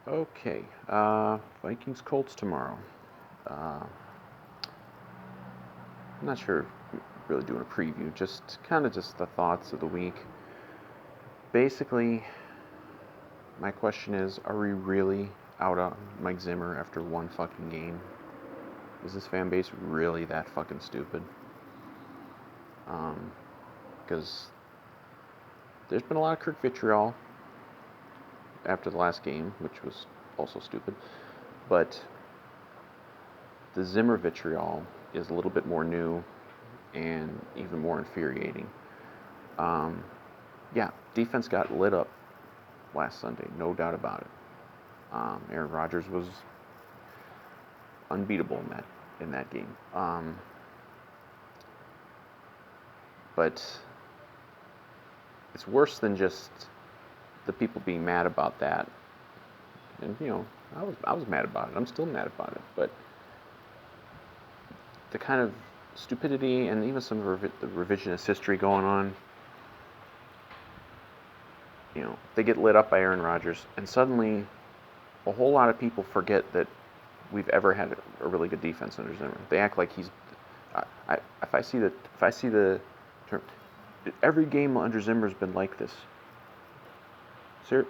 Okay, Vikings-Colts tomorrow. Uh, I'm not sure if we're really doing a preview, just kind of just the thoughts of the week. Basically, my question is, are we really out on Mike Zimmer after one fucking game? Is this fan base really that fucking stupid? Because there's been a lot of Kirk vitriol after the last game, which was also stupid. But the Zimmer vitriol is a little bit more new and even more infuriating. Um, yeah, defense got lit up last Sunday, no doubt about it. Aaron Rodgers was unbeatable in that game. But it's worse than just the people being mad about that. And I was mad about it. I'm still mad about it. But the kind of stupidity and even some of the revisionist history going on. They get lit up by Aaron Rodgers, and suddenly a whole lot of people forget that we've ever had a really good defense under Zimmer. They act like he's. If I see the term, every game under Zimmer's been like this.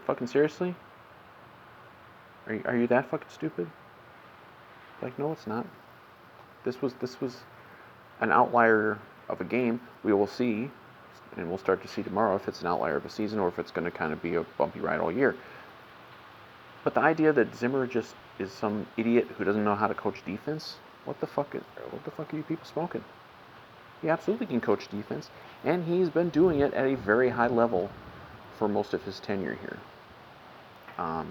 Fucking seriously? Are you that fucking stupid? Like, no, it's not. This was an outlier of a game. We will see, and we'll start to see tomorrow if it's an outlier of a season or if it's going to kind of be a bumpy ride all year. But the idea that Zimmer just is some idiot who doesn't know how to coach defense, what the fuck are you people smoking? He absolutely can coach defense, and he's been doing it at a very high level for most of his tenure here. I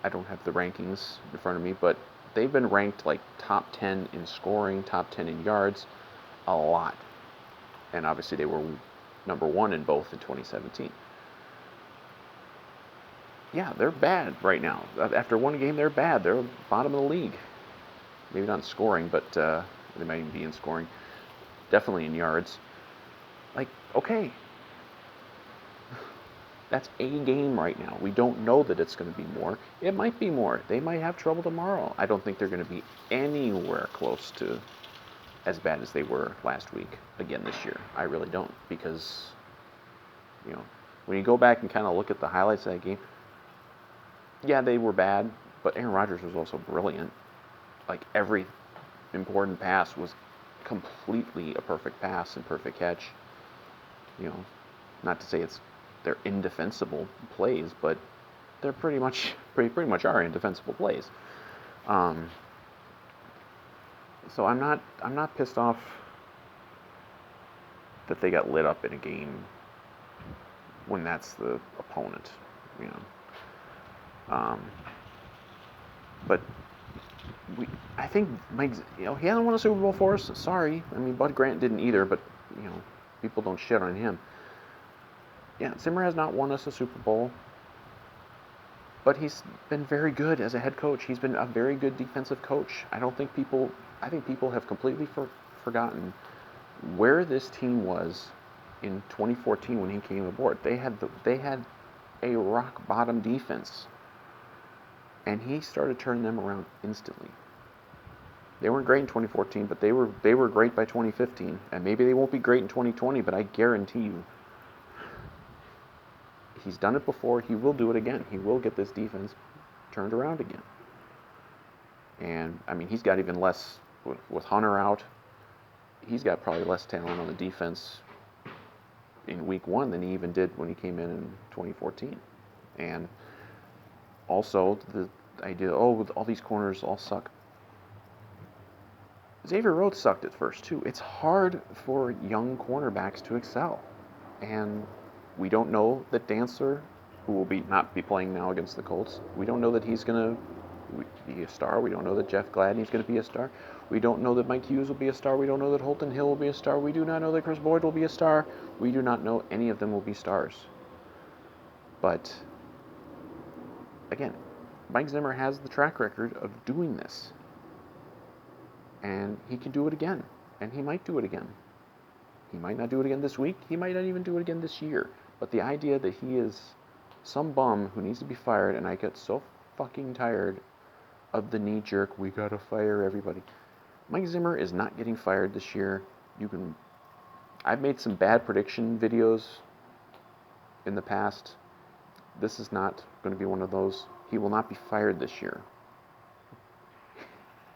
don't have the rankings in front of me, but they've been ranked like top 10 in scoring, top 10 in yards, a lot. And obviously they were number one in both in 2017. Yeah, they're bad right now. After one game, they're bad. They're bottom of the league. Maybe not in scoring, but they might even be in scoring. Definitely in yards. Like, okay. That's a game right now. We don't know that it's going to be more. It might be more. They might have trouble tomorrow. I don't think they're going to be anywhere close to as bad as they were last week again this year. I really don't, because when you go back and kind of look at the highlights of that game, yeah, they were bad, but Aaron Rodgers was also brilliant. Like, every important pass was completely a perfect pass and perfect catch. Not to say they're indefensible plays, but they're pretty much are indefensible plays. So I'm not pissed off that they got lit up in a game when that's the opponent, But I think Mike, he hasn't won a Super Bowl for us. Sorry, I mean Bud Grant didn't either, but people don't shit on him. Yeah, Zimmer has not won us a Super Bowl, but he's been very good as a head coach. He's been a very good defensive coach. I think people have completely forgotten where this team was in 2014 when he came aboard. They had a rock bottom defense, and he started turning them around instantly. They weren't great in 2014, but they were great by 2015, and maybe they won't be great in 2020. But I guarantee you, he's done it before. He will do it again. He will get this defense turned around again. And I mean, he's got even less with Hunter out. He's got probably less talent on the defense in week one than he even did when he came in 2014. And also the idea, with all these corners all suck. Xavier Rhodes sucked at first too. It's hard for young cornerbacks to excel. And we don't know that Dancer, who will not be playing now against the Colts, we don't know that he's going to be a star. We don't know that Jeff Gladney's going to be a star. We don't know that Mike Hughes will be a star. We don't know that Holton Hill will be a star. We do not know that Chris Boyd will be a star. We do not know any of them will be stars. But, again, Mike Zimmer has the track record of doing this. And he can do it again. And he might do it again. He might not do it again this week. He might not even do it again this year. But the idea that he is some bum who needs to be fired, and I get so fucking tired of the knee-jerk, we gotta fire everybody. Mike Zimmer is not getting fired this year. I've made some bad prediction videos in the past. This is not going to be one of those. He will not be fired this year.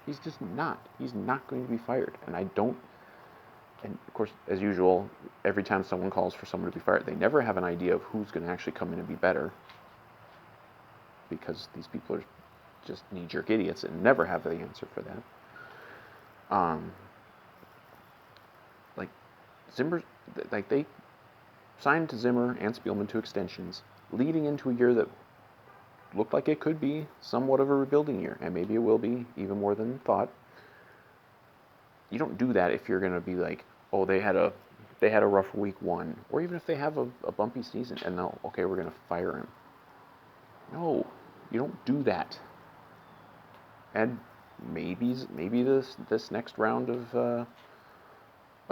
He's just not. He's not going to be fired. And of course, as usual, every time someone calls for someone to be fired, they never have an idea of who's going to actually come in and be better, because these people are just knee-jerk idiots and never have the answer for that. Zimmer, they signed Zimmer and Spielman to extensions, leading into a year that looked like it could be somewhat of a rebuilding year, and maybe it will be even more than thought. You don't do that if you're going to be like, oh, they had a rough week one, or even if they have a bumpy season, and okay, we're going to fire him. No, you don't do that. And maybe this next round of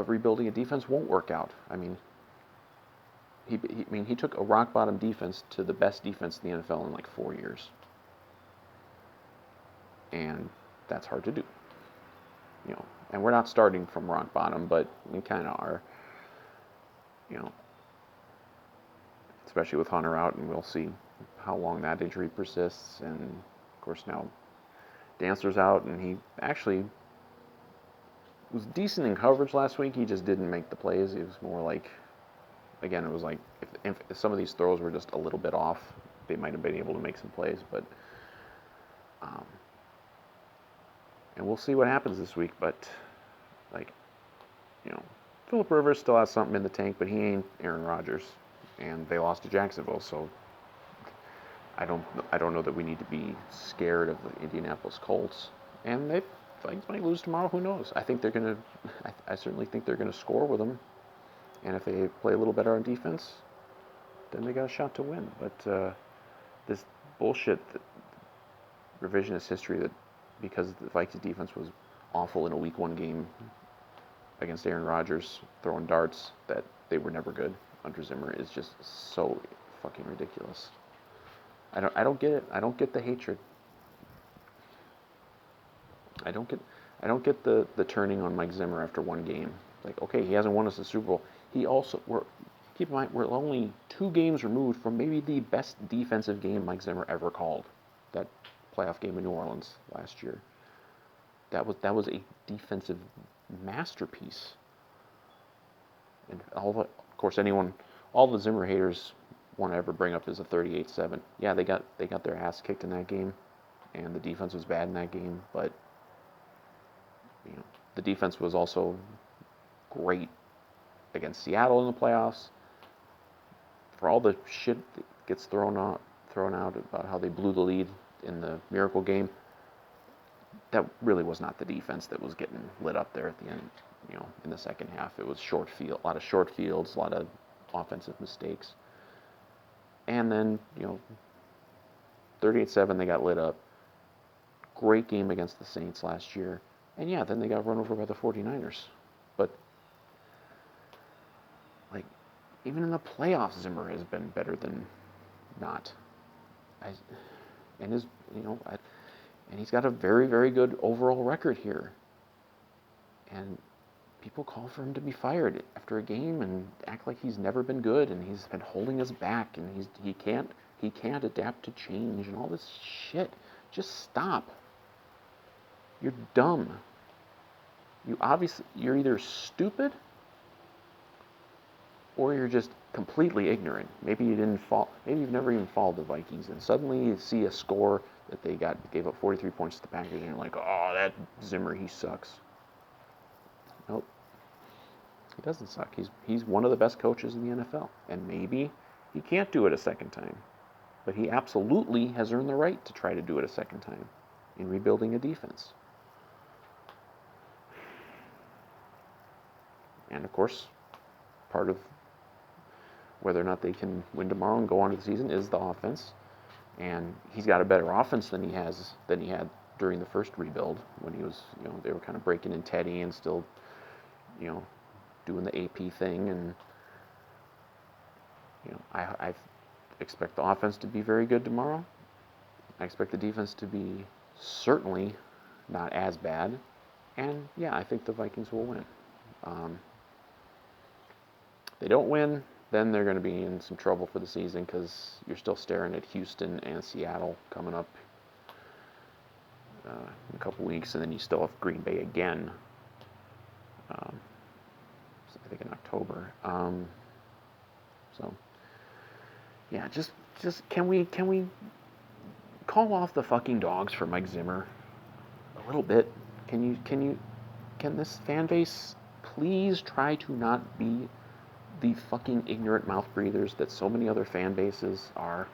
rebuilding a defense won't work out. I mean, he took a rock bottom defense to the best defense in the NFL in like 4 years, and that's hard to do. And we're not starting from rock bottom, but we kind of are. Especially with Hunter out, and we'll see how long that injury persists. And of course now Dancer's out, and he actually was decent in coverage last week. He just didn't make the plays. It was more like, again, it was like if some of these throws were just a little bit off, they might have been able to make some plays. But and we'll see what happens this week. But Phillip Rivers still has something in the tank, but he ain't Aaron Rodgers, and they lost to Jacksonville. So I don't know that we need to be scared of the Indianapolis Colts. And they Vikings might lose tomorrow. Who knows? I certainly think they're gonna score with them. And if they play a little better on defense, then they got a shot to win. But this bullshit, revisionist history that because the Vikings defense was awful in a Week 1 game against Aaron Rodgers throwing darts, that they were never good under Zimmer, is just so fucking ridiculous. I don't get it. I don't get the hatred. I don't get the turning on Mike Zimmer after one game. Like, okay, he hasn't won us a Super Bowl. Keep in mind, we're only 2 games removed from maybe the best defensive game Mike Zimmer ever called. That playoff game in New Orleans last year. That was a defensive masterpiece. And of course, all the Zimmer haters want to ever bring up is a 38-7. Yeah, they got their ass kicked in that game, and the defense was bad in that game, but the defense was also great against Seattle in the playoffs. For all the shit that gets thrown out about how they blew the lead in the Miracle game, that really was not the defense that was getting lit up there at the end. In the second half, it was a lot of short fields, a lot of offensive mistakes. And then, 38-7, they got lit up. Great game against the Saints last year. And yeah, then they got run over by the 49ers. But, even in the playoffs, Zimmer has been better than not. And he's got a very, very good overall record here. And people call for him to be fired after a game and act like he's never been good and he's been holding us back and he can't adapt to change and all this shit. Just stop. You're dumb. You're either stupid or you're just completely ignorant. Maybe you've never even followed the Vikings, and suddenly you see a score that they gave up 43 points to the Packers, and you're like, oh, that Zimmer, he sucks. Nope. He doesn't suck. He's one of the best coaches in the NFL, and maybe he can't do it a second time, but he absolutely has earned the right to try to do it a second time in rebuilding a defense. And of course, part of whether or not they can win tomorrow and go on to the season is the offense. And he's got a better offense than he had during the first rebuild, when he was, they were kind of breaking in Teddy and still, doing the AP thing. And I expect the offense to be very good tomorrow. I expect the defense to be certainly not as bad. And yeah, I think the Vikings will win. If they don't win, then they're going to be in some trouble for the season because you're still staring at Houston and Seattle coming up in a couple weeks, and then you still have Green Bay again. I think in October. So yeah, just can we call off the fucking dogs for Mike Zimmer a little bit? Can this fan base please try to not be the fucking ignorant mouth breathers that so many other fan bases are?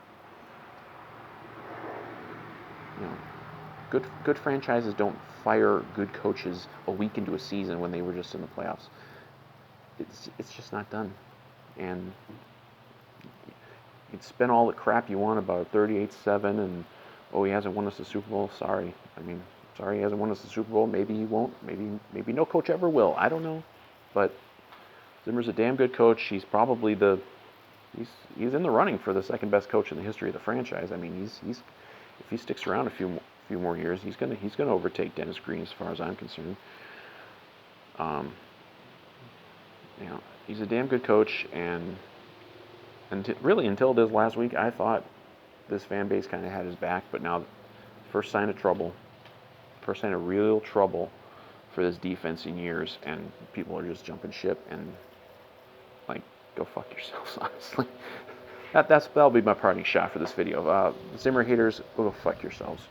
You know, good franchises don't fire good coaches a week into a season when they were just in the playoffs. It's just not done. And you can spin all the crap you want about 38-7 and, oh, he hasn't won us the Super Bowl. Sorry. I mean, sorry he hasn't won us the Super Bowl. Maybe he won't. Maybe no coach ever will. I don't know. But Zimmer's a damn good coach. He's probably he's in the running for the second best coach in the history of the franchise. I mean, he's if he sticks around a few more years, he's gonna overtake Dennis Green as far as I'm concerned. You know, he's a damn good coach, and really until this last week, I thought this fan base kind of had his back. But now, first sign of real trouble for this defense in years, and people are just jumping ship and like, go fuck yourselves, honestly. That'll be my parting shot for this video. Zimmer haters, go fuck yourselves.